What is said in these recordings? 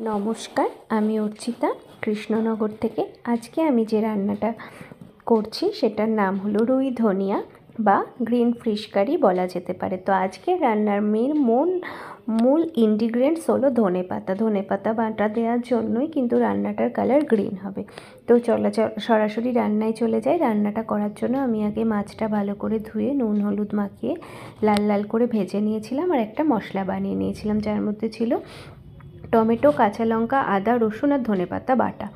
নমস্কার, আমি অর্চিতা কৃষ্ণনগর থেকে। আজকে আমি যে রান্নাটা করছি সেটার নাম হলো রুই ধনিয়া বা গ্রিন ফিশ কারি বলা যেতে পারে। তো আজকের রান্নার মূল ইনগ্রিডিয়েন্টস হলো ধনেপাতা। ধনেপাতা বাটা দেওয়ার জন্যই কিন্তু রান্নাটার কালার গ্রিন হবে। তো সরাসরি রান্নায় চলে যাই। রান্নাটা করার জন্য আমি আগে মাছটা ভালো করে ধুয়ে নুন হলুদ মাখিয়ে লাল লাল করে ভেজে নিয়েছিলাম আর একটা মশলা বানিয়ে নিয়েছিলাম, যার মধ্যে ছিল টমেটো, কাঁচা লঙ্কা, আদা, রসুন আর ধনেপাতা বাটা।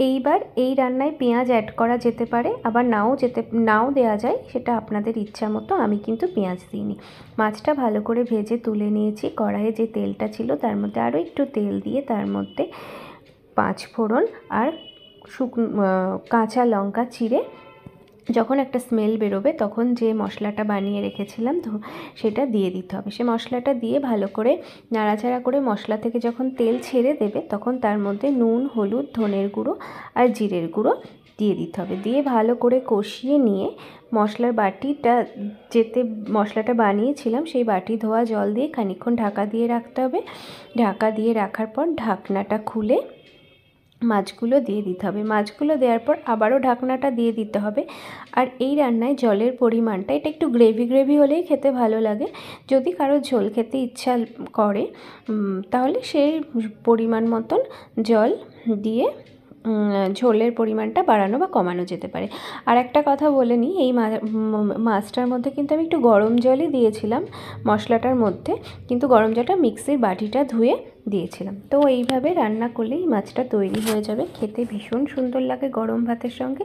এইবার এই রান্নায় পেঁয়াজ অ্যাড করা যেতে পারে, আবার নাও দেওয়া যায়, সেটা আপনাদের ইচ্ছা মতো। আমি কিন্তু পেঁয়াজ দিইনি। মাছটা ভালো করে ভেজে তুলে নিয়েছি। কড়াইয়ে যে তেলটা ছিল তার মধ্যে আরও একটু তেল দিয়ে তার মধ্যে 5 ফোড়ন আর কাঁচা লঙ্কা চিড়ে যখন একটা স্মেল বেরোবে তখন যে মশলাটা বানিয়ে রেখেছিলাম সেটা দিয়ে দিতে হবে। সে মশলাটা দিয়ে ভালো করে নাড়াচাড়া করে মশলা থেকে যখন তেল ছেড়ে দেবে তখন তার মধ্যে নুন, হলুদ, ধনের গুঁড়ো আর জিরের গুঁড়ো দিয়ে দিতে হবে। দিয়ে ভালো করে কষিয়ে নিয়ে মশলার বাটিটা মশলাটা বানিয়েছিলাম সেই বাটি ধোয়া জল দিয়ে খানিকক্ষণ ঢাকা দিয়ে রাখতে হবে। ঢাকা দিয়ে রাখার পর ঢাকনাটা খুলে মাছগুলো দিয়ে দিতে হবে। মাছগুলো দেওয়ার পর আবারও ঢাকনাটা দিয়ে দিতে হবে। আর এই রান্নায় জলের পরিমাণটা এটা একটু গ্রেভি হলেই খেতে ভালো লাগে। যদি কারো ঝোল খেতে ইচ্ছা করে তাহলে সেই পরিমাণ মতন জল দিয়ে ঝোলের পরিমাণটা বাড়ানো বা কমানো যেতে পারে। আর একটা কথা বলে নিই, এই মাছটার মধ্যে কিন্তু আমি একটু গরম জলই দিয়েছিলাম মশলাটার মধ্যে, কিন্তু গরম জলটা মিক্সির বাটিটা ধুয়ে দিয়েছিলাম। তো এইভাবে রান্না করলেই মাছটা তৈরি হয়ে যাবে। খেতে ভীষণ সুন্দর লাগে গরম ভাতের সঙ্গে।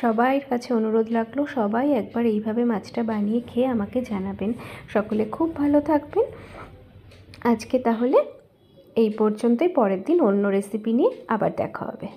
সবাইয়ের কাছে অনুরোধ রাখলো, সবাই একবার এইভাবে মাছটা বানিয়ে খেয়ে আমাকে জানাবেন। সকলে খুব ভালো থাকবেন। আজকে তাহলে এই পর্যন্তই। পরের দিন অন্য রেসিপি নিয়ে আবার দেখা হবে।